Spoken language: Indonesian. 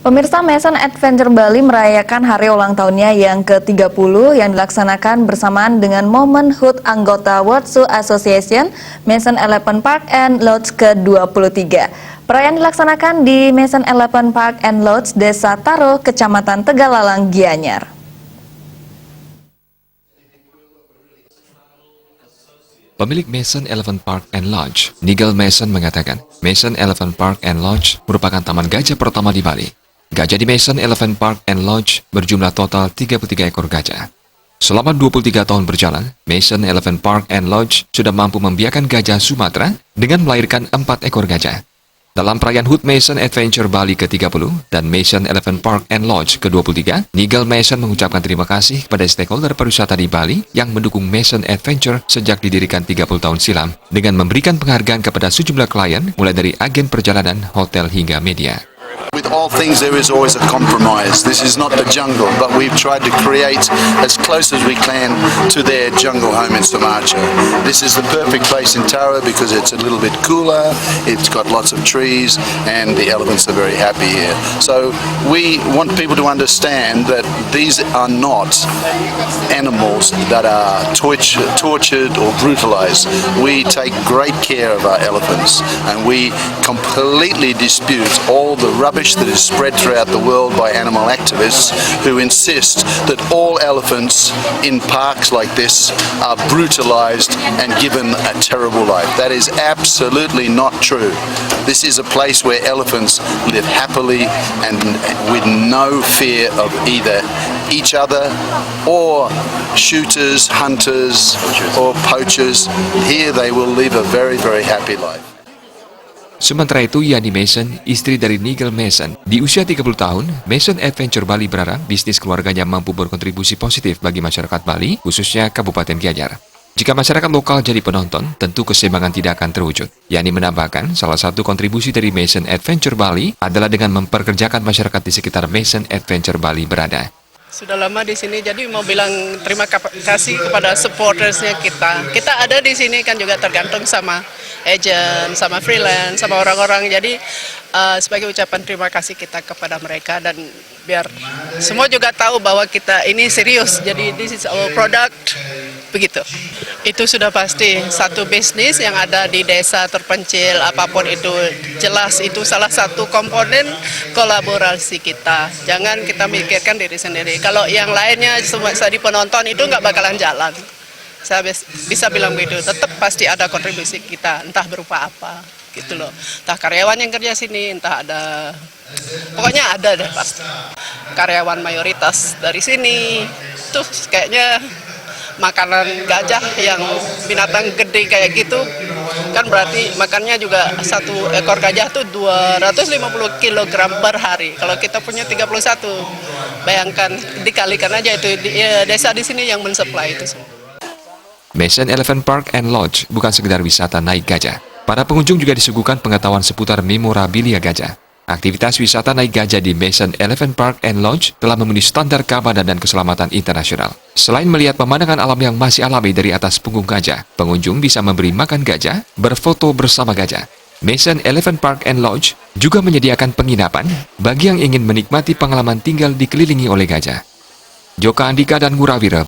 Pemirsa, Mason Adventure Bali merayakan hari ulang tahunnya yang ke-30 yang dilaksanakan bersamaan dengan momen HUT anggota World Zoo Association Mason Elephant Park and Lodge ke-23. Perayaan dilaksanakan di Mason Elephant Park and Lodge, Desa Taro, Kecamatan Tegalalang, Gianyar. Pemilik Mason Elephant Park and Lodge, Nigel Mason, mengatakan Mason Elephant Park and Lodge merupakan taman gajah pertama di Bali. Gajah di Mason Elephant Park and Lodge berjumlah total 33 ekor gajah. Selama 23 tahun berjalan, Mason Elephant Park and Lodge sudah mampu membiarkan gajah Sumatera dengan melahirkan 4 ekor gajah. Dalam perayaan HUT Mason Adventure Bali ke-30 dan Mason Elephant Park and Lodge ke-23, Nigel Mason mengucapkan terima kasih kepada stakeholder pariwisata di Bali yang mendukung Mason Adventure sejak didirikan 30 tahun silam dengan memberikan penghargaan kepada sejumlah klien mulai dari agen perjalanan, hotel hingga media. With all things there is always a compromise. This is not the jungle, but we've tried to create as close as we can to their jungle home in Sumatra. This is the perfect place in Tara because it's a little bit cooler, it's got lots of trees, and the elephants are very happy here. So we want people to understand that these are not animals that are tortured or brutalized. We take great care of our elephants, and we completely dispute all the rubbish that is spread throughout the world by animal activists who insist that all elephants in parks like this are brutalized and given a terrible life. That is absolutely not true. This is a place where elephants live happily and with no fear of either each other or shooters, hunters or poachers. Here they will live a very, very happy life. Sementara itu, Yani Mason, istri dari Nigel Mason, di usia 30 tahun, Mason Adventure Bali berharap bisnis keluarganya mampu berkontribusi positif bagi masyarakat Bali, khususnya Kabupaten Gianyar. Jika masyarakat lokal jadi penonton, tentu keseimbangan tidak akan terwujud. Yani menambahkan, salah satu kontribusi dari Mason Adventure Bali adalah dengan memperkerjakan masyarakat di sekitar Mason Adventure Bali berada. Sudah lama di sini, jadi mau bilang terima kasih kepada supportersnya kita. Kita ada di sini kan juga tergantung sama agent, sama freelance, sama orang-orang. Jadi sebagai ucapan terima kasih kita kepada mereka dan biar semua juga tahu bahwa kita ini serius. Jadi this is our product, begitu. Itu sudah pasti satu bisnis yang ada di desa terpencil, apapun itu jelas itu salah satu komponen kolaborasi kita. Jangan kita mikirkan diri sendiri. Kalau yang lainnya semua jadi penonton itu nggak bakalan jalan. Saya bisa bilang begitu. Tetap pasti ada kontribusi kita, entah berupa apa, gitu loh. Entah karyawan yang kerja sini, entah ada, pokoknya ada deh pasti. Karyawan mayoritas dari sini, tuh kayaknya makanan gajah yang binatang gede kayak gitu kan berarti makannya juga satu ekor gajah tuh 250 kg per hari. Kalau kita punya 31, bayangkan dikalikan aja itu desa di sini yang mensuplai itu semua. Mason Elephant Park and Lodge bukan sekedar wisata naik gajah. Para pengunjung juga disuguhkan pengetahuan seputar memorabilia gajah. Aktivitas wisata naik gajah di Mason Elephant Park and Lodge telah memenuhi standar keamanan dan keselamatan internasional. Selain melihat pemandangan alam yang masih alami dari atas punggung gajah, pengunjung bisa memberi makan gajah, berfoto bersama gajah. Mason Elephant Park and Lodge juga menyediakan penginapan bagi yang ingin menikmati pengalaman tinggal dikelilingi oleh gajah. Joka Andika dan Ngurawira